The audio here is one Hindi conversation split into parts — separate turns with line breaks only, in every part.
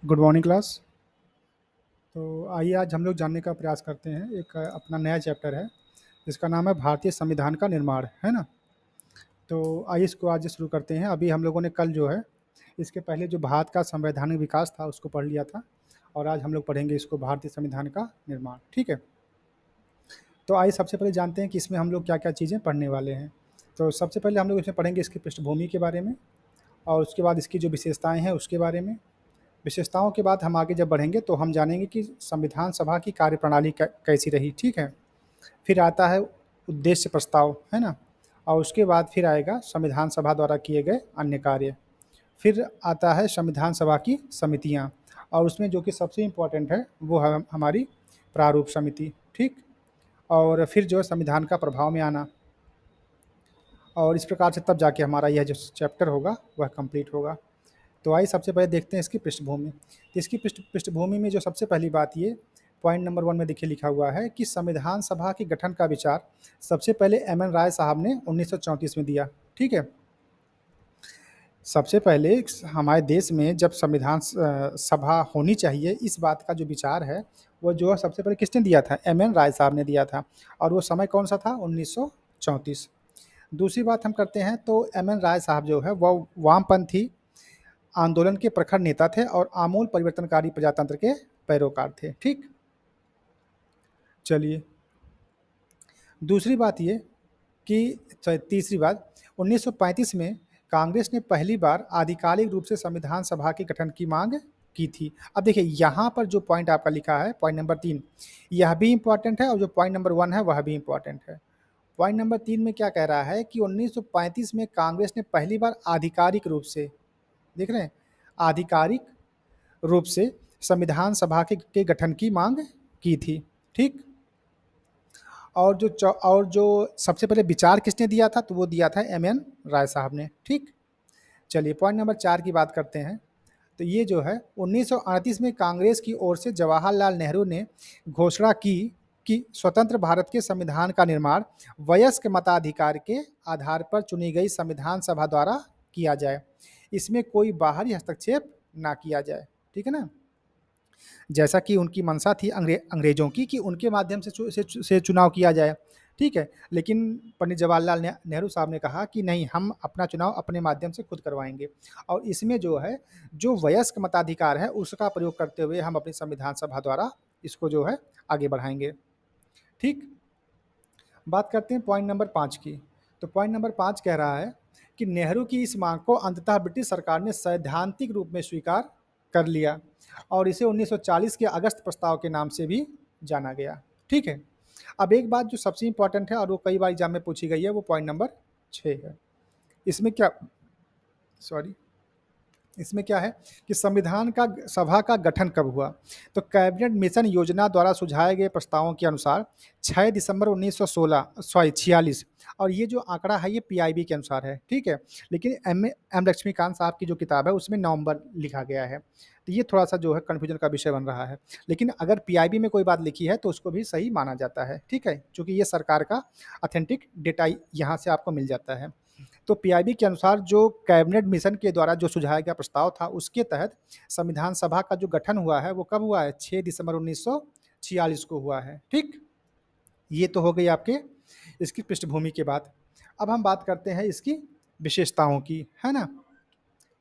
Good morning class. तो आइए आज हम लोग जानने का प्रयास करते हैं एक अपना नया चैप्टर है जिसका नाम है भारतीय संविधान का निर्माण, है ना। तो आइए इसको आज शुरू करते हैं। अभी हम लोगों ने कल जो है इसके पहले जो भारत का संवैधानिक विकास था उसको पढ़ लिया था और आज हम लोग पढ़ेंगे इसको भारतीय संविधान का निर्माण, ठीक है। तो आइए सबसे पहले जानते हैं कि इसमें हम लोग क्या क्या चीज़ें पढ़ने वाले हैं। तो सबसे पहले हम लोग इसमें पढ़ेंगे इसकी पृष्ठभूमि के बारे में और उसके बाद इसकी जो विशेषताएँ हैं उसके बारे में। विशेषताओं के बाद हम आगे जब बढ़ेंगे तो हम जानेंगे कि संविधान सभा की कार्यप्रणाली कैसी रही, ठीक है। फिर आता है उद्देश्य प्रस्ताव, है ना। और उसके बाद फिर आएगा संविधान सभा द्वारा किए गए अन्य कार्य। फिर आता है संविधान सभा की समितियाँ और उसमें जो कि सबसे इम्पोर्टेंट है वो है हमारी प्रारूप समिति, ठीक। और फिर जो है संविधान का प्रभाव में आना और इस प्रकार से तब जाके हमारा यह जो चैप्टर होगा वह कंप्लीट होगा। तो आइए सबसे पहले देखते हैं इसकी पृष्ठभूमि। तो इसकी पृष्ठभूमि में जो सबसे पहली बात ये पॉइंट नंबर 1 में देखिए लिखा हुआ है कि संविधान सभा के गठन का विचार सबसे पहले एम एन राय साहब ने 1934 में दिया, ठीक है। सबसे पहले हमारे देश में जब संविधान सभा होनी चाहिए इस बात का जो विचार है वो जो है सबसे पहले किसने दिया था, एम एन राय साहब ने दिया था। और वो समय कौन सा था, 1934। दूसरी बात हम करते हैं तो एम एन राय साहब जो है वह वामपंथी आंदोलन के प्रखर नेता थे और आमूल परिवर्तनकारी प्रजातंत्र के पैरोकार थे, ठीक। चलिए दूसरी बात ये कि तीसरी बात 1935 में कांग्रेस ने पहली बार आधिकारिक रूप से संविधान सभा के गठन की मांग की थी। अब देखिए यहाँ पर जो पॉइंट आपका लिखा है पॉइंट नंबर 3 यह भी इंपॉर्टेंट है और जो पॉइंट नंबर 1 है वह भी इंपॉर्टेंट है। पॉइंट नंबर 3 में क्या कह रहा है कि 1935 में कांग्रेस ने पहली बार आधिकारिक रूप से, देख रहे हैं, आधिकारिक रूप से संविधान सभा के गठन की मांग की थी, ठीक। और जो सबसे पहले विचार किसने दिया था तो वो दिया था एम एन राय साहब ने, ठीक। चलिए पॉइंट नंबर 4 की बात करते हैं। तो ये जो है 1938 में कांग्रेस की ओर से जवाहरलाल नेहरू ने घोषणा की कि स्वतंत्र भारत के संविधान का निर्माण वयस्क मताधिकार के आधार पर चुनी गई संविधान सभा द्वारा किया जाए, इसमें कोई बाहरी हस्तक्षेप ना किया जाए, ठीक है ना। जैसा कि उनकी मंशा थी अंग्रेजों की कि उनके माध्यम से चुनाव किया जाए, ठीक है। लेकिन पंडित जवाहरलाल नेहरू साहब ने कहा कि नहीं, हम अपना चुनाव अपने माध्यम से खुद करवाएंगे और इसमें जो है जो वयस्क मताधिकार है उसका प्रयोग करते हुए हम अपनी संविधान सभा द्वारा इसको जो है आगे बढ़ाएंगे, ठीक। बात करते हैं पॉइंट नंबर 5 की। तो पॉइंट नंबर 5 कह रहा है कि नेहरू की इस मांग को अंततः ब्रिटिश सरकार ने सैद्धांतिक रूप में स्वीकार कर लिया और इसे 1940 के अगस्त प्रस्ताव के नाम से भी जाना गया, ठीक है। अब एक बात जो सबसे इंपॉर्टेंट है और वो कई बार एग्जाम में पूछी गई है वो पॉइंट नंबर 6 है। इसमें क्या, सॉरी, इसमें क्या है कि संविधान का सभा का गठन कब हुआ। तो कैबिनेट मिशन योजना द्वारा सुझाए गए प्रस्तावों के अनुसार 6 दिसंबर 1946 और ये जो आंकड़ा है ये पीआईबी के अनुसार है, ठीक है। लेकिन एम लक्ष्मीकांत साहब की जो किताब है उसमें नवंबर लिखा गया है, तो ये थोड़ा सा जो है कन्फ्यूजन का विषय बन रहा है। लेकिन अगर पीआईबी में कोई बात लिखी है तो उसको भी सही माना जाता है, ठीक है, क्योंकि ये सरकार का ऑथेंटिक डेटा यहाँ से आपको मिल जाता है। तो पीआईबी के अनुसार जो कैबिनेट मिशन के द्वारा जो सुझाया गया प्रस्ताव था उसके तहत संविधान सभा का जो गठन हुआ है वो कब हुआ है, 6 दिसंबर 1946 को हुआ है, ठीक। ये तो हो गई आपके इसकी पृष्ठभूमि के बाद। अब हम बात करते हैं इसकी विशेषताओं की, है ना।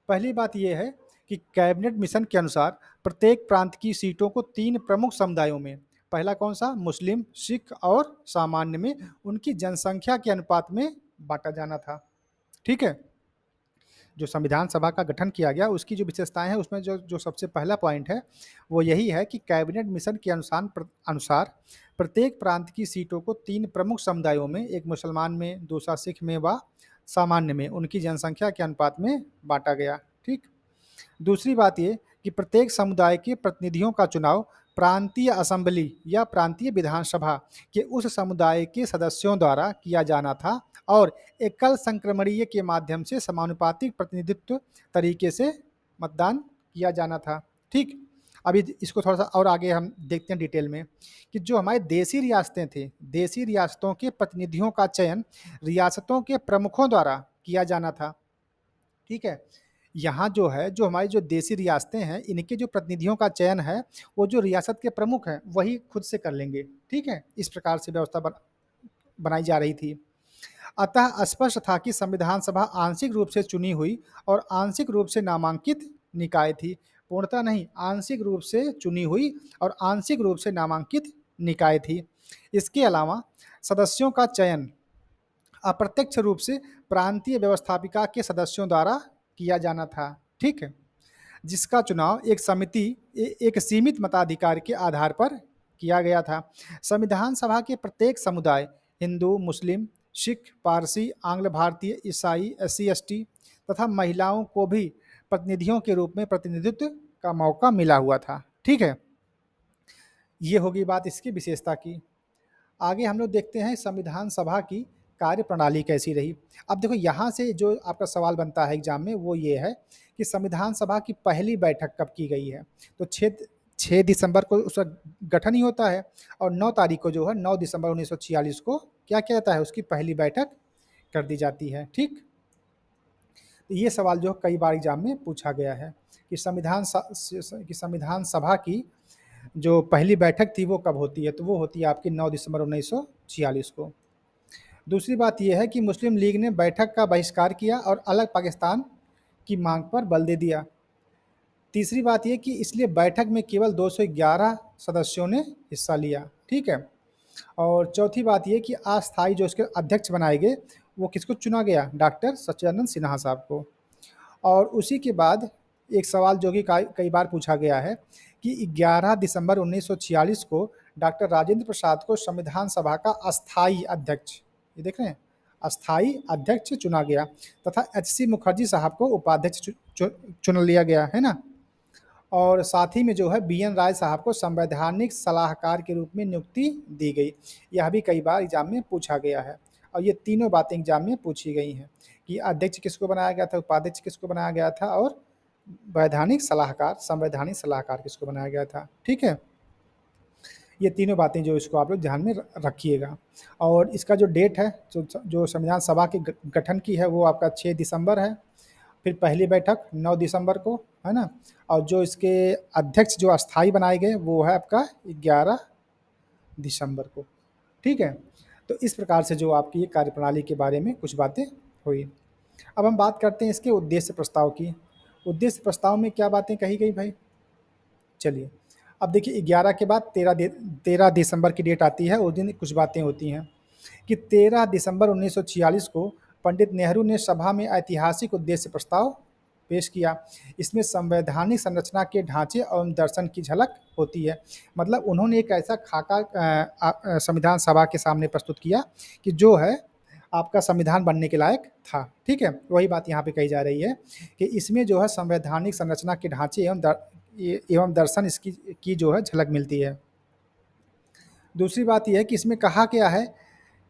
पहली बात यह है कि कैबिनेट मिशन के अनुसार प्रत्येक प्रांत की सीटों को 3 प्रमुख समुदायों में, पहला कौन सा, मुस्लिम, सिख और सामान्य में उनकी जनसंख्या के अनुपात में बांटा जाना था, ठीक है। जो संविधान सभा का गठन किया गया उसकी जो विशेषताएं हैं उसमें जो जो सबसे पहला पॉइंट है वो यही है कि कैबिनेट मिशन के अनुसार प्रत्येक प्रांत की सीटों को 3 प्रमुख समुदायों में, एक मुसलमान में, दूसरा सिख में व सामान्य में, उनकी जनसंख्या के अनुपात में बांटा गया, ठीक। दूसरी बात ये कि प्रत्येक समुदाय के प्रतिनिधियों का चुनाव प्रांतीय असेंबली या प्रांतीय विधानसभा के उस समुदाय के सदस्यों द्वारा किया जाना था और एकल संक्रमणीय के माध्यम से समानुपातिक प्रतिनिधित्व तरीके से मतदान किया जाना था, ठीक। अभी इसको थोड़ा सा और आगे हम देखते हैं डिटेल में कि जो हमारे देसी रियासतें थी, देसी रियासतों के प्रतिनिधियों का चयन रियासतों के प्रमुखों द्वारा किया जाना था, ठीक है। यहाँ जो है, जो हमारी जो देसी रियासतें हैं, इनके जो प्रतिनिधियों का चयन है, वो जो रियासत के प्रमुख हैं, वही खुद से कर लेंगे। ठीक है? इस प्रकार से व्यवस्था बनाई जा रही थी। अतः स्पष्ट था कि संविधान सभा आंशिक रूप से चुनी हुई और आंशिक रूप से नामांकित निकाय थी। पूर्णतः नहीं, आंशिक रूप से चुनी हुई और आंशिक रूप से नामांकित निकाय थी। इसके अलावा सदस्यों का चयन अप्रत्यक्ष रूप से प्रांतीय व्यवस्थापिका के सदस्यों द्वारा किया जाना था। ठीक है? जिसका चुनाव एक समिति एक सीमित मताधिकार के आधार पर किया गया था। संविधान सभा के प्रत्येक समुदाय, हिंदू, मुस्लिम, सिख, पारसी, आंग्ल भारतीय, ईसाई, एससी एसटी तथा महिलाओं को भी प्रतिनिधियों के रूप में प्रतिनिधित्व का मौका मिला हुआ था। ठीक है? ये होगी बात इसकी विशेषता की। आगे हम लोग देखते हैं संविधान सभा की कार्यप्रणाली कैसी रही। अब देखो, यहाँ से जो आपका सवाल बनता है एग्जाम में, वो ये है कि संविधान सभा की पहली बैठक कब की गई है। तो 6 दिसंबर को उसका गठन ही होता है, और 9 तारीख को जो है 9 दिसंबर 1946 को क्या किया जाता है, उसकी पहली बैठक कर दी जाती है। ठीक? तो ये सवाल जो कई बार एग्जाम में पूछा गया है कि संविधान सभा की जो पहली बैठक थी वो कब होती है। तो वो होती है आपकी 9 दिसंबर 1946 को। दूसरी बात यह है कि मुस्लिम लीग ने बैठक का बहिष्कार किया और अलग पाकिस्तान की मांग पर बल दे दिया। तीसरी बात यह कि इसलिए बैठक में केवल 211 सदस्यों ने हिस्सा लिया। ठीक है? और चौथी बात यह कि अस्थायी जो इसके अध्यक्ष बनाए गए, वो किसको चुना गया, डॉक्टर सच्चिदानंद सिन्हा साहब को। और उसी के बाद एक सवाल जो कि कई बार पूछा गया है कि 11 दिसंबर 1946 को डॉक्टर राजेंद्र प्रसाद को संविधान सभा का अस्थायी अध्यक्ष, ये देख रहे हैं, अस्थायी अध्यक्ष चुना गया तथा एच.सी. मुखर्जी साहब को उपाध्यक्ष चुन लिया गया है ना। और साथ ही में जो है बी.एन. राय साहब को संवैधानिक सलाहकार के रूप में नियुक्ति दी गई। यह भी कई बार एग्जाम में पूछा गया है, और ये तीनों बातें एग्जाम में पूछी गई हैं कि अध्यक्ष किसको बनाया गया था, उपाध्यक्ष किसको बनाया गया था, और संवैधानिक सलाहकार किसको बनाया गया था। ठीक है? ये तीनों बातें जो इसको आप लोग ध्यान में रखिएगा। और इसका जो डेट है, जो संविधान सभा के गठन की है, वो आपका 6 दिसंबर है। फिर पहली बैठक 9 दिसंबर को, है ना। और जो इसके अध्यक्ष जो अस्थाई बनाए गए, वो है आपका 11 दिसंबर को। ठीक है? तो इस प्रकार से जो आपकी ये कार्यप्रणाली के बारे में कुछ बातें हुई। अब हम बात करते हैं इसके उद्देश्य प्रस्ताव की। उद्देश्य प्रस्ताव में क्या बातें कही गई भाई? चलिए, अब देखिए 11 के बाद 13 दिसंबर की डेट आती है। उस दिन कुछ बातें होती हैं कि 13 दिसंबर 1946 को पंडित नेहरू ने सभा में ऐतिहासिक उद्देश्य प्रस्ताव पेश किया। इसमें संवैधानिक संरचना के ढांचे एवं दर्शन की झलक होती है। मतलब उन्होंने एक ऐसा खाका संविधान सभा के सामने प्रस्तुत किया कि जो है आपका संविधान बनने के लायक था। ठीक है? वही बात यहाँ पे कही जा रही है कि इसमें जो है संवैधानिक संरचना के ढांचे एवं दर्शन इसकी की जो है झलक मिलती है। दूसरी बात यह है कि इसमें कहा गया है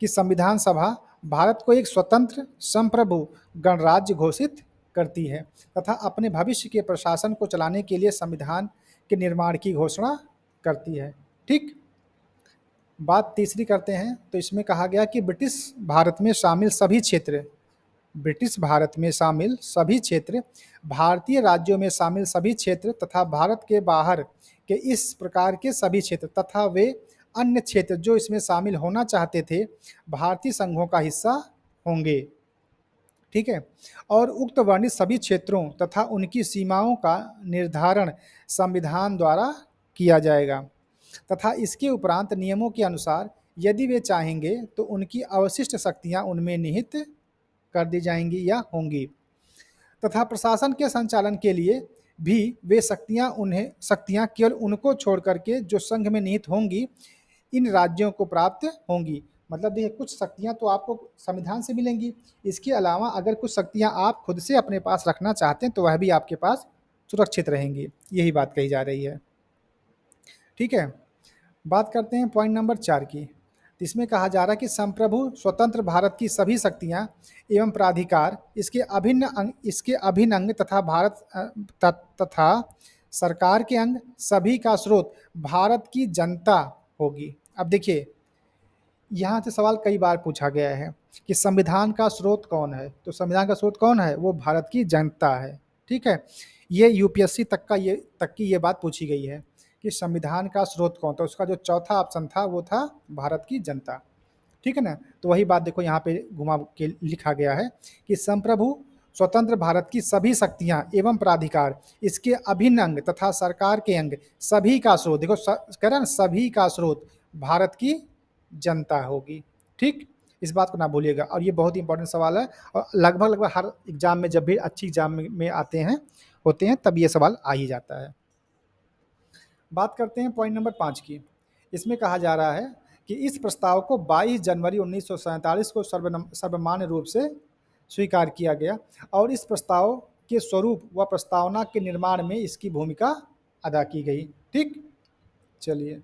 कि संविधान सभा भारत को एक स्वतंत्र संप्रभु गणराज्य घोषित करती है तथा अपने भविष्य के प्रशासन को चलाने के लिए संविधान के निर्माण की घोषणा करती है। ठीक? बात तीसरी करते हैं, तो इसमें कहा गया कि ब्रिटिश भारत में शामिल सभी क्षेत्र, भारतीय राज्यों में शामिल सभी क्षेत्र तथा भारत के बाहर के इस प्रकार के सभी क्षेत्र तथा वे अन्य क्षेत्र जो इसमें शामिल होना चाहते थे, भारतीय संघों का हिस्सा होंगे। ठीक है? और उक्त वर्णित सभी क्षेत्रों तथा उनकी सीमाओं का निर्धारण संविधान द्वारा किया जाएगा तथा इसके उपरांत नियमों के अनुसार यदि वे चाहेंगे तो उनकी अवशिष्ट शक्तियां उनमें निहित कर दी जाएंगी या होंगी तथा प्रशासन के संचालन के लिए भी वे शक्तियां केवल उनको छोड़ करके जो संघ में निहित होंगी, इन राज्यों को प्राप्त होंगी। मतलब देखिए, कुछ शक्तियां तो आपको संविधान से मिलेंगी, इसके अलावा अगर कुछ शक्तियां आप खुद से अपने पास रखना चाहते हैं तो वह भी आपके पास सुरक्षित रहेंगी। यही बात कही जा रही है। ठीक है? बात करते हैं पॉइंट नंबर 4 की। इसमें कहा जा रहा है कि संप्रभु स्वतंत्र भारत की सभी शक्तियां एवं प्राधिकार इसके अभिन्न अंग तथा तथा सरकार के अंग सभी का स्रोत भारत की जनता होगी। अब देखिए, यहाँ से सवाल कई बार पूछा गया है कि संविधान का स्रोत कौन है। तो संविधान का स्रोत कौन है? वो भारत की जनता है। ठीक है। ये यूपीएससी तक की ये बात पूछी गई है कि संविधान का स्रोत कौन था। उसका जो चौथा ऑप्शन था वो था भारत की जनता, ठीक है ना। तो वही बात देखो यहाँ पे घुमा के लिखा गया है कि संप्रभु स्वतंत्र भारत की सभी शक्तियां एवं प्राधिकार, इसके अभिन्न अंग तथा सरकार के अंग सभी का स्रोत, देखो कह रहा है ना, सभी का स्रोत भारत की जनता होगी, ठीक। इस बात को ना भूलिएगा, और ये बहुत ही इंपॉर्टेंट सवाल है, और लगभग लगभग हर एग्जाम में, जब भी अच्छी एग्जाम में आते हैं होते हैं, तब ये सवाल आ ही जाता है। बात करते हैं पॉइंट नंबर 5 की। इसमें कहा जा रहा है कि इस प्रस्ताव को 22 जनवरी 1947 को सर्वमान्य रूप से स्वीकार किया गया, और इस प्रस्ताव के स्वरूप व प्रस्तावना के निर्माण में इसकी भूमिका अदा की गई, ठीक। चलिए,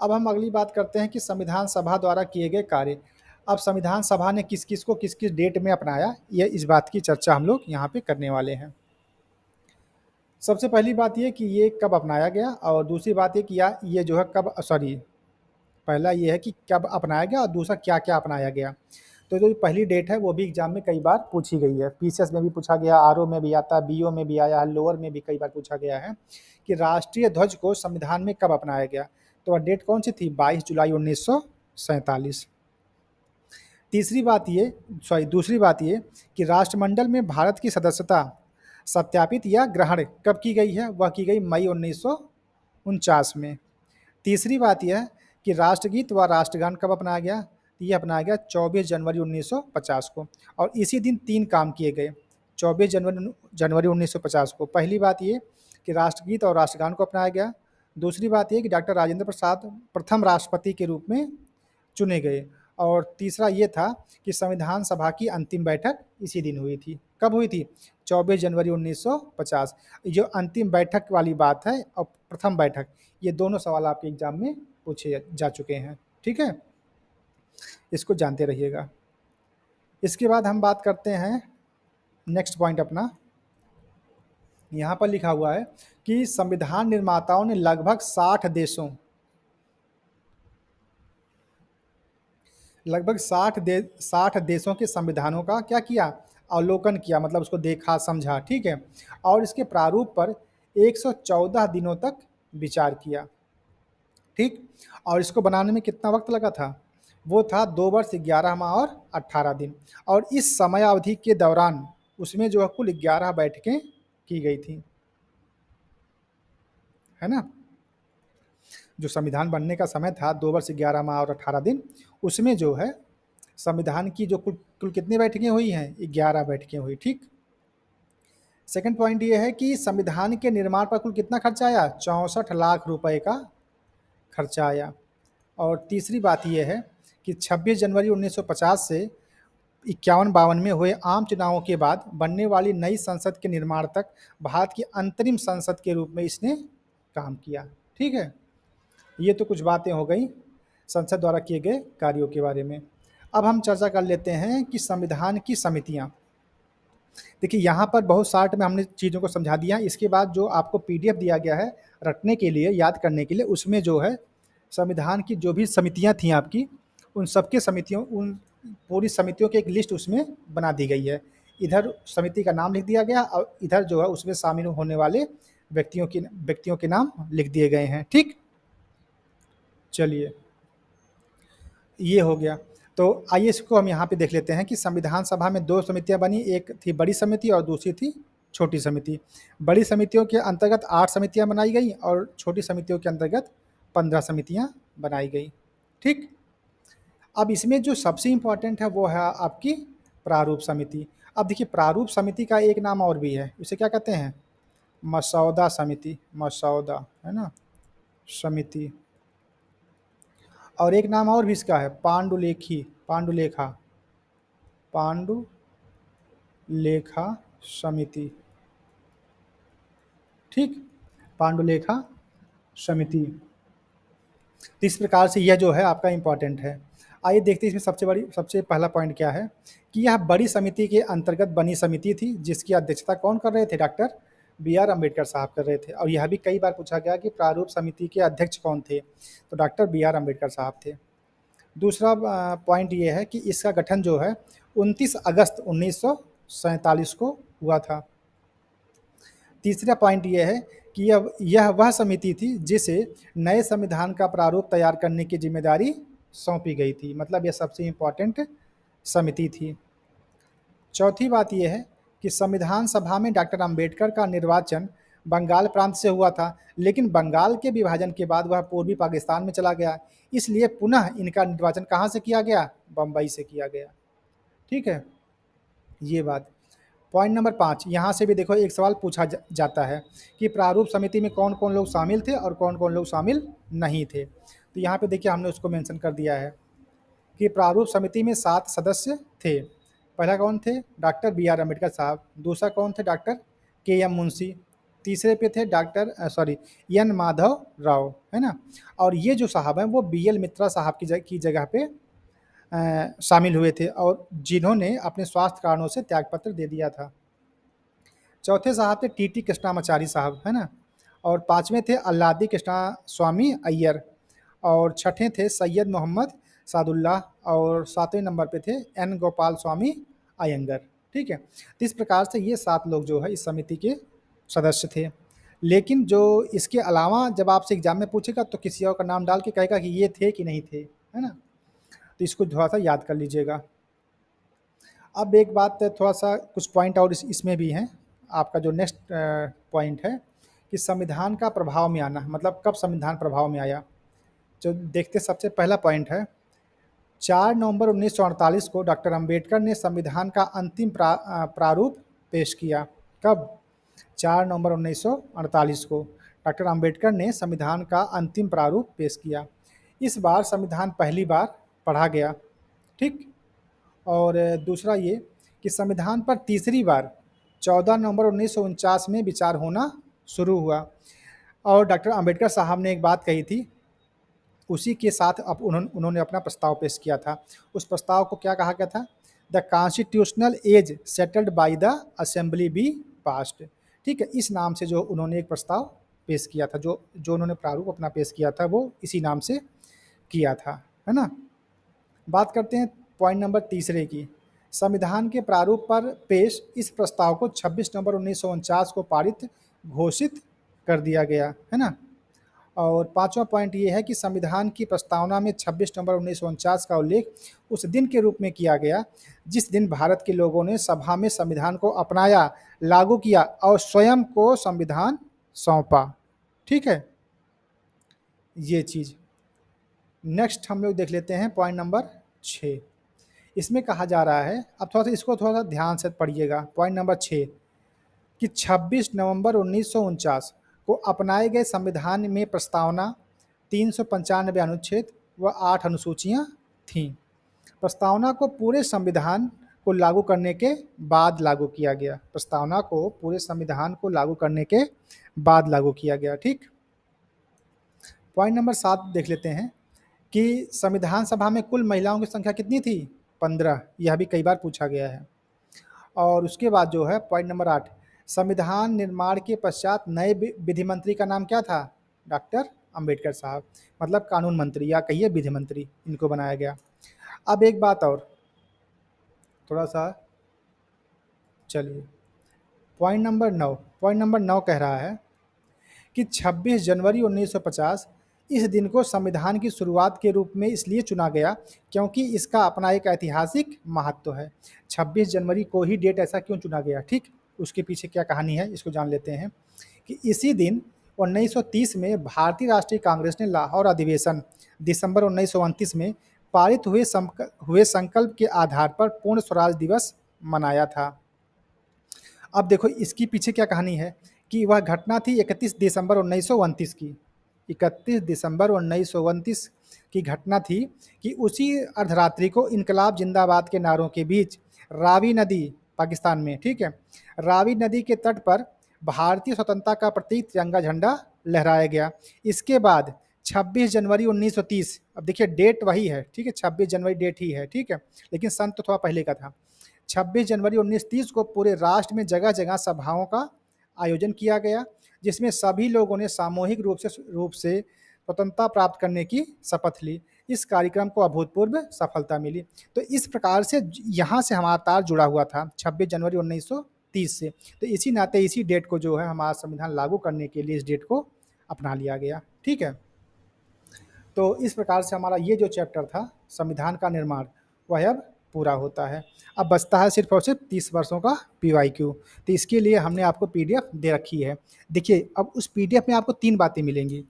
अब हम अगली बात करते हैं कि संविधान सभा द्वारा किए गए कार्य। अब संविधान सभा ने किस किस को किस किस डेट में अपनाया, ये इस बात की चर्चा हम लोग यहाँ पे करने वाले हैं। सबसे पहली बात ये कि ये कब अपनाया गया, और दूसरी बात ये कि ये जो है कब, सॉरी, पहला ये है कि कब अपनाया गया, और दूसरा क्या क्या अपनाया गया। तो जो पहली डेट है वो भी एग्जाम में कई बार पूछी गई है, पीसीएस में भी पूछा गया, आरओ में भी आता है, बीओ में भी आया है, लोअर में भी कई बार पूछा गया है कि राष्ट्रीय ध्वज को संविधान में कब अपनाया गया। तो डेट कौन सी थी, 22 जुलाई 1947। तीसरी बात ये, सॉरी, दूसरी बात ये कि राष्ट्रमंडल में भारत की सदस्यता सत्यापित या ग्रहण कब की गई है, वह की गई मई 1949 में। तीसरी बात यह है कि राष्ट्रगीत व राष्ट्रगान कब अपनाया गया, ये अपनाया गया 24 जनवरी 1950 को, और इसी दिन 3 काम किए गए 24 जनवरी 1950 को। पहली बात ये कि राष्ट्रगीत और राष्ट्रगान को अपनाया गया। दूसरी बात ये कि डॉक्टर राजेंद्र प्रसाद प्रथम राष्ट्रपति के रूप में चुने गए, और तीसरा ये था कि संविधान सभा की अंतिम बैठक इसी दिन हुई थी। कब हुई थी, 24 जनवरी 1950। जो अंतिम बैठक वाली बात है और प्रथम बैठक, ये दोनों सवाल आपके एग्जाम में पूछे जा चुके हैं, ठीक है, इसको जानते रहिएगा। इसके बाद हम बात करते हैं नेक्स्ट पॉइंट अपना। यहाँ पर लिखा हुआ है कि संविधान निर्माताओं ने लगभग 60 देशों के संविधानों का क्या किया, अवलोकन किया, मतलब उसको देखा समझा, ठीक है, और इसके प्रारूप पर 114 दिनों तक विचार किया, ठीक। और इसको बनाने में कितना वक्त लगा था, वो था 2 वर्ष 11 माह और 18 दिन, और इस समय अवधि के दौरान उसमें जो है कुल 11 बैठकें की गई थी, है ना। जो संविधान बनने का समय था 2 वर्ष 11 माह और 18 दिन, उसमें जो है संविधान की जो कुल कुल कितनी बैठकें हुई हैं, 11 बैठकें हुई, ठीक। सेकंड पॉइंट ये है कि संविधान के निर्माण पर कुल कितना खर्चा आया, 64 लाख रुपए का खर्चा आया। और तीसरी बात यह है कि 26 जनवरी 1950 से 51-52 में हुए आम चुनावों के बाद बनने वाली नई संसद के निर्माण तक भारत की अंतरिम संसद के रूप में इसने काम किया, ठीक है। ये तो कुछ बातें हो गई संसद द्वारा किए गए कार्यों के बारे में। अब हम चर्चा कर लेते हैं कि संविधान की समितियाँ। देखिए, यहाँ पर बहुत शार्ट में हमने चीज़ों को समझा दिया है। इसके बाद जो आपको पीडीएफ दिया गया है रटने के लिए, याद करने के लिए, उसमें जो है संविधान की जो भी समितियाँ थीं आपकी, उन पूरी समितियों की एक लिस्ट उसमें बना दी गई है। इधर समिति का नाम लिख दिया गया, और इधर जो है उसमें शामिल होने वाले व्यक्तियों के नाम लिख दिए गए हैं, ठीक। चलिए, ये हो गया। तो आइए इसको हम यहाँ पे देख लेते हैं कि संविधान सभा में 2 समितियाँ बनी, एक थी बड़ी समिति और दूसरी थी छोटी समिति। बड़ी समितियों के अंतर्गत 8 समितियाँ बनाई गई, और छोटी समितियों के अंतर्गत 15 समितियाँ बनाई गई, ठीक। अब इसमें जो सबसे इम्पोर्टेंट है वो है आपकी प्रारूप समिति। अब देखिए, प्रारूप समिति का एक नाम और भी है, उसे क्या कहते हैं, मसौदा समिति, मसौदा, है ना, समिति। और एक नाम और भी इसका है, पांडुलेखा समिति, ठीक, पांडुलेखा समिति। तो इस प्रकार से यह जो है आपका इम्पॉर्टेंट है। आइए देखते हैं इसमें सबसे पहला पॉइंट क्या है कि यह बड़ी समिति के अंतर्गत बनी समिति थी, जिसकी अध्यक्षता कौन कर रहे थे, डॉक्टर बी.आर. अम्बेडकर साहब कर रहे थे। और यह भी कई बार पूछा गया कि प्रारूप समिति के अध्यक्ष कौन थे, तो डॉक्टर बी.आर. अम्बेडकर साहब थे। दूसरा पॉइंट ये है कि इसका गठन जो है 29 अगस्त 1947 को हुआ था, तीसरा पॉइंट ये है कि यह वह समिति थी जिसे नए संविधान का प्रारूप तैयार करने की जिम्मेदारी सौंपी गई थी, मतलब यह सबसे इम्पोर्टेंट समिति थी। चौथी बात यह है कि संविधान सभा में डॉक्टर अंबेडकर का निर्वाचन बंगाल प्रांत से हुआ था, लेकिन बंगाल के विभाजन के बाद वह पूर्वी पाकिस्तान में चला गया, इसलिए पुनः इनका निर्वाचन कहाँ से किया गया? बम्बई से किया गया। ठीक है, ये बात। पॉइंट नंबर 5, यहाँ से भी देखो एक सवाल पूछा जाता है कि प्रारूप समिति में कौन कौन लोग शामिल थे और कौन कौन लोग शामिल नहीं थे। तो यहाँ पे देखिए हमने उसको मेंशन कर दिया है कि प्रारूप समिति में 7 सदस्य थे। पहला कौन थे? डॉक्टर बी आर अम्बेडकर साहब। दूसरा कौन थे? डॉक्टर के एम मुंशी। तीसरे पे थे डॉक्टर एन माधव राव, है ना। और ये जो साहब हैं वो बी एल मित्रा साहब की जगह पे शामिल हुए थे और जिन्होंने अपने स्वास्थ्य कारणों से त्यागपत्र दे दिया था। चौथे साहब थे टी टी कृष्णामाचारी साहब, है ना। और पाँचवें थे अल्लादी कृष्णा स्वामी अय्यर। और छठे थे सैयद मोहम्मद सादुल्लाह। और सातवें नंबर पे थे एन गोपाल स्वामी अयंगर। ठीक है, तो इस प्रकार से ये 7 लोग जो है इस समिति के सदस्य थे। लेकिन जो इसके अलावा जब आपसे एग्जाम में पूछेगा तो किसी और का नाम डाल के कहेगा कि ये थे कि नहीं थे, है ना। तो इसको थोड़ा सा याद कर लीजिएगा। अब एक बात, थोड़ा सा कुछ पॉइंट और इसमें भी हैं। आपका जो नेक्स्ट पॉइंट है कि संविधान का प्रभाव में आना, मतलब कब संविधान प्रभाव में आया। जो देखते सबसे पहला पॉइंट है, 4 नवंबर 1948 को डॉक्टर अंबेडकर ने संविधान का अंतिम प्रारूप पेश किया। कब? 4 नवंबर 1948 को डॉक्टर अंबेडकर ने संविधान का अंतिम प्रारूप पेश किया। इस बार संविधान पहली बार पढ़ा गया। ठीक। और दूसरा ये कि संविधान पर तीसरी बार 14 नवंबर 1949 में विचार होना शुरू हुआ। और डॉक्टर अंबेडकर साहब ने एक बात कही थी, उसी के साथ अब उन्होंने अपना प्रस्ताव पेश किया था। उस प्रस्ताव को क्या कहा गया था? The constitutional as settled by the assembly be passed. ठीक है, इस नाम से जो उन्होंने एक प्रस्ताव पेश किया था, जो जो उन्होंने प्रारूप अपना पेश किया था वो इसी नाम से किया था, है ना। बात करते हैं पॉइंट नंबर तीसरे की। संविधान के प्रारूप पर पेश इस प्रस्ताव को 26 नवंबर 1949 को पारित घोषित कर दिया गया, है ना। और पांचवा पॉइंट ये है कि संविधान की प्रस्तावना में 26 नवंबर 1949 का उल्लेख उस दिन के रूप में किया गया जिस दिन भारत के लोगों ने सभा में संविधान को अपनाया, लागू किया और स्वयं को संविधान सौंपा। ठीक है, ये चीज़। नेक्स्ट हम लोग देख लेते हैं पॉइंट नंबर 6। इसमें कहा जा रहा है, अब थोड़ा सा इसको थोड़ा सा ध्यान से पढ़िएगा। पॉइंट नंबर 6 कि 26 नवंबर 1949 को अपनाए गए संविधान में प्रस्तावना 395 अनुच्छेद व 8 अनुसूचियां थीं। प्रस्तावना को पूरे संविधान को लागू करने के बाद लागू किया गया। प्रस्तावना को पूरे संविधान को लागू करने के बाद लागू किया गया। ठीक। पॉइंट नंबर 7 देख लेते हैं कि संविधान सभा में कुल महिलाओं की संख्या कितनी थी? 15। यह भी कई बार पूछा गया है। और उसके बाद जो है पॉइंट नंबर 8, संविधान निर्माण के पश्चात नए विधि मंत्री का नाम क्या था? डॉक्टर अंबेडकर साहब, मतलब कानून मंत्री या कहिए विधि मंत्री, इनको बनाया गया। अब एक बात और, थोड़ा सा चलिए, पॉइंट नंबर 9 कह रहा है कि 26 जनवरी 1950 इस दिन को संविधान की शुरुआत के रूप में इसलिए चुना गया क्योंकि इसका अपना एक ऐतिहासिक महत्व है। 26 जनवरी को ही डेट ऐसा क्यों चुना गया? ठीक, उसके पीछे क्या कहानी है इसको जान लेते हैं कि इसी दिन 1930 में भारतीय राष्ट्रीय कांग्रेस ने लाहौर अधिवेशन दिसंबर 1929 में पारित हुए संकल्प के आधार पर पूर्ण स्वराज दिवस मनाया था। अब देखो इसकी पीछे क्या कहानी है कि वह घटना थी 31 दिसंबर 1929 की। 31 दिसंबर 1929 की घटना थी कि उसी अर्धरात्रि को इनकलाब जिंदाबाद के नारों के बीच रावी नदी, पाकिस्तान में, ठीक है, रावी नदी के तट पर भारतीय स्वतंत्रता का प्रतीक तिरंगा झंडा लहराया गया। इसके बाद 26 जनवरी 1930, अब देखिए डेट वही है, ठीक है, 26 जनवरी डेट ही है, ठीक है, लेकिन सन तो थोड़ा पहले का था। 26 जनवरी 1930 को पूरे राष्ट्र में जगह जगह सभाओं का आयोजन किया गया जिसमें सभी लोगों ने सामूहिक रूप से स्वतंत्रता प्राप्त करने की शपथ ली। इस कार्यक्रम को अभूतपूर्व सफलता मिली। तो इस प्रकार से यहाँ से हमारा तार जुड़ा हुआ था 26 जनवरी 1930 30 से। तो इसी नाते इसी डेट को जो है हमारा संविधान लागू करने के लिए इस डेट को अपना लिया गया। ठीक है? तो इस प्रकार से हमारा ये जो चैप्टर था संविधान का निर्माण, वह अब पूरा होता है। अब बचता है सिर्फ और सिर्फ 30 वर्षों का पीवाईक्यू। तो इसके लिए हमने आपको पीडीएफ दे रखी है। देखिए, अब उस पीडीएफ में आपको 3 बातें मिलेंगी।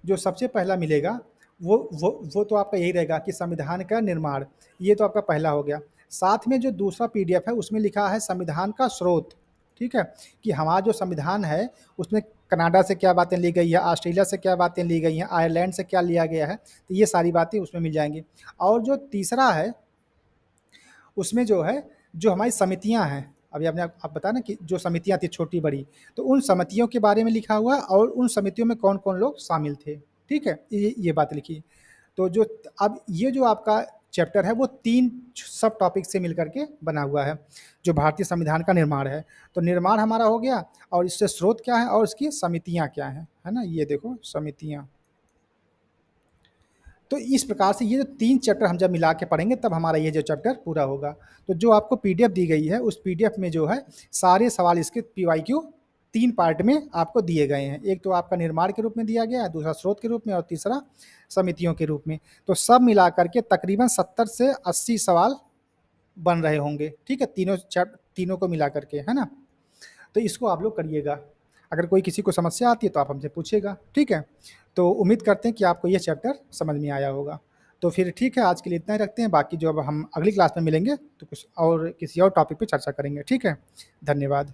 जो सबसे पहला मिलेगा वो तो आपका यही रहेगा कि संविधान का निर्माण, ये तो आपका पहला हो गया। साथ में जो दूसरा पीडीएफ है उसमें लिखा है संविधान का स्रोत। ठीक है? कि हमारा जो संविधान है उसमें कनाडा से क्या बातें ली गई है, ऑस्ट्रेलिया से क्या बातें ली गई हैं, आयरलैंड से क्या लिया गया है, तो ये सारी बातें उसमें मिल जाएंगी। और जो तीसरा है उसमें जो है, जो हमारी समितियां हैं, अभी आपने आप बताया ना कि जो समितियां थी छोटी बड़ी, तो उन समितियों के बारे में लिखा हुआ है और उन समितियों में कौन कौन लोग शामिल थे। ठीक है? ये बात लिखी। तो जो अब ये जो आपका चैप्टर है वो 3 सब टॉपिक से मिलकर के बना हुआ है, जो भारतीय संविधान का निर्माण है। तो निर्माण हमारा हो गया, और इससे स्रोत क्या है और इसकी समितियां क्या हैं, है ना? ये देखो समितियां। तो इस प्रकार से ये जो 3 चैप्टर हम जब मिला के पढ़ेंगे तब हमारा ये जो चैप्टर पूरा होगा। तो जो आपको पीडीएफ दी गई है उस पीडीएफ में जो है सारे सवाल इसके पीवाईक्यू 3 पार्ट में आपको दिए गए हैं। एक तो आपका निर्माण के रूप में दिया गया है, दूसरा स्रोत के रूप में और तीसरा समितियों के रूप में। तो सब मिला करके तकरीबन 70 से 80 सवाल बन रहे होंगे। ठीक है? तीनों को मिला करके, है ना? तो इसको आप लोग करिएगा। अगर कोई किसी को समस्या आती है तो आप हमसे पूछिएगा। ठीक है? तो उम्मीद करते हैं कि आपको ये चैप्टर समझ में आया होगा। तो फिर ठीक है, आज के लिए इतना ही रखते हैं। बाकी जो अब हम अगली क्लास में मिलेंगे तो कुछ और किसी और टॉपिक पे चर्चा करेंगे। ठीक है? धन्यवाद।